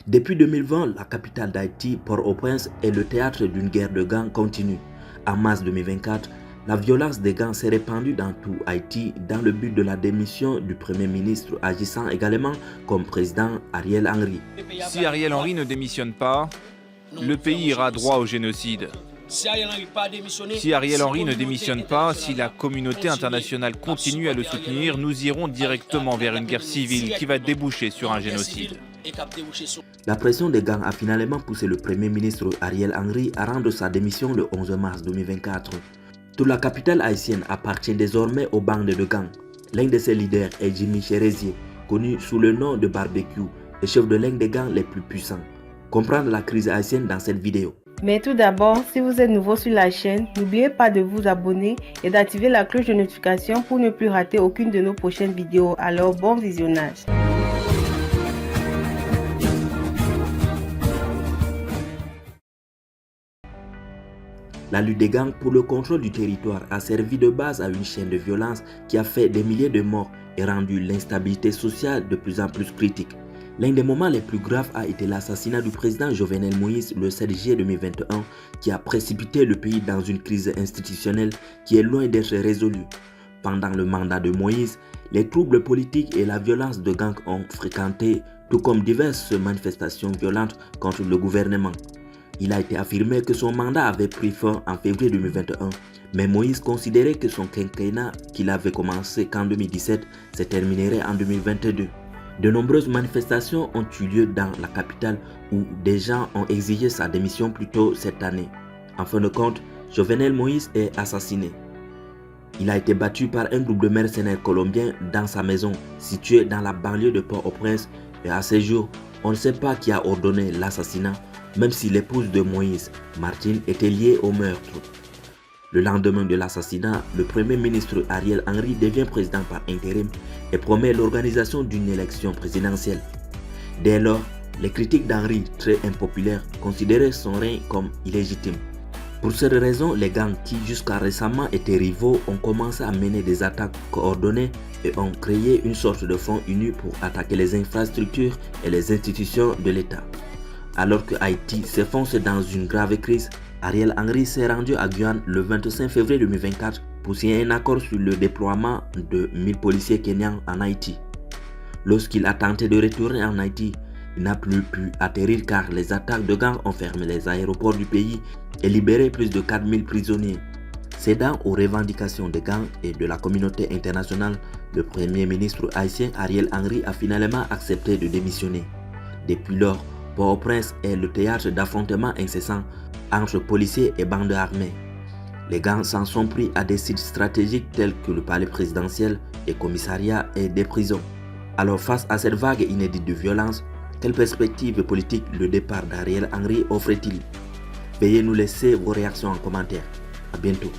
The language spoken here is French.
Depuis 2020, la capitale d'Haïti, Port-au-Prince, est le théâtre d'une guerre de gangs continue. En mars 2024, la violence des gangs s'est répandue dans tout Haïti dans le but de la démission du Premier ministre agissant également comme président Ariel Henry. Si Ariel Henry ne démissionne pas, le pays ira droit au génocide. Si Ariel Henry ne démissionne pas, si la communauté internationale continue à le soutenir, nous irons directement vers une guerre civile qui va déboucher sur un génocide. La pression des gangs a finalement poussé le Premier ministre Ariel Henry à rendre sa démission le 11 mars 2024. Toute la capitale haïtienne appartient désormais aux bandes de gangs. L'un de ses leaders est Jimmy Cherezier, connu sous le nom de Barbecue, le chef de l'un des gangs les plus puissants. Comprendre la crise haïtienne dans cette vidéo. Mais tout d'abord, si vous êtes nouveau sur la chaîne, n'oubliez pas de vous abonner et d'activer la cloche de notification pour ne plus rater aucune de nos prochaines vidéos. Alors bon visionnage. La lutte des gangs pour le contrôle du territoire a servi de base à une chaîne de violence qui a fait des milliers de morts et rendu l'instabilité sociale de plus en plus critique. L'un des moments les plus graves a été l'assassinat du président Jovenel Moïse le 7 juillet 2021 qui a précipité le pays dans une crise institutionnelle qui est loin d'être résolue. Pendant le mandat de Moïse, les troubles politiques et la violence de gangs ont fréquenté, tout comme diverses manifestations violentes contre le gouvernement. Il a été affirmé que son mandat avait pris fin en février 2021, mais Moïse considérait que son quinquennat qu'il avait commencé qu'en 2017 se terminerait en 2022. De nombreuses manifestations ont eu lieu dans la capitale où des gens ont exigé sa démission plus tôt cette année. En fin de compte, Jovenel Moïse est assassiné. Il a été battu par un groupe de mercenaires colombiens dans sa maison située dans la banlieue de Port-au-Prince et à ce jour, on ne sait pas qui a ordonné l'assassinat, même si l'épouse de Moïse, Martine, était liée au meurtre. Le lendemain de l'assassinat, le Premier ministre Ariel Henry devient président par intérim et promet l'organisation d'une élection présidentielle. Dès lors, les critiques d'Henry, très impopulaires, considéraient son règne comme illégitime. Pour cette raison, les gangs qui jusqu'à récemment étaient rivaux ont commencé à mener des attaques coordonnées et ont créé une sorte de front uni pour attaquer les infrastructures et les institutions de l'État. Alors que Haïti s'enfonce dans une grave crise, Ariel Henry s'est rendu à Guyane le 25 février 2024 pour signer un accord sur le déploiement de 1000 policiers kenyans en Haïti. Lorsqu'il a tenté de retourner en Haïti, il n'a plus pu atterrir car les attaques de gangs ont fermé les aéroports du pays et libéré plus de 4000 prisonniers. Cédant aux revendications des gangs et de la communauté internationale, le Premier ministre haïtien Ariel Henry a finalement accepté de démissionner. Depuis lors, Port-au-Prince est le théâtre d'affrontements incessants entre policiers et bandes armées. Les gangs s'en sont pris à des sites stratégiques tels que le palais présidentiel, les commissariats et des prisons. Alors face à cette vague inédite de violence, quelle perspective politique le départ d'Ariel Henry offre-t-il? Veuillez nous laisser vos réactions en commentaire. À bientôt.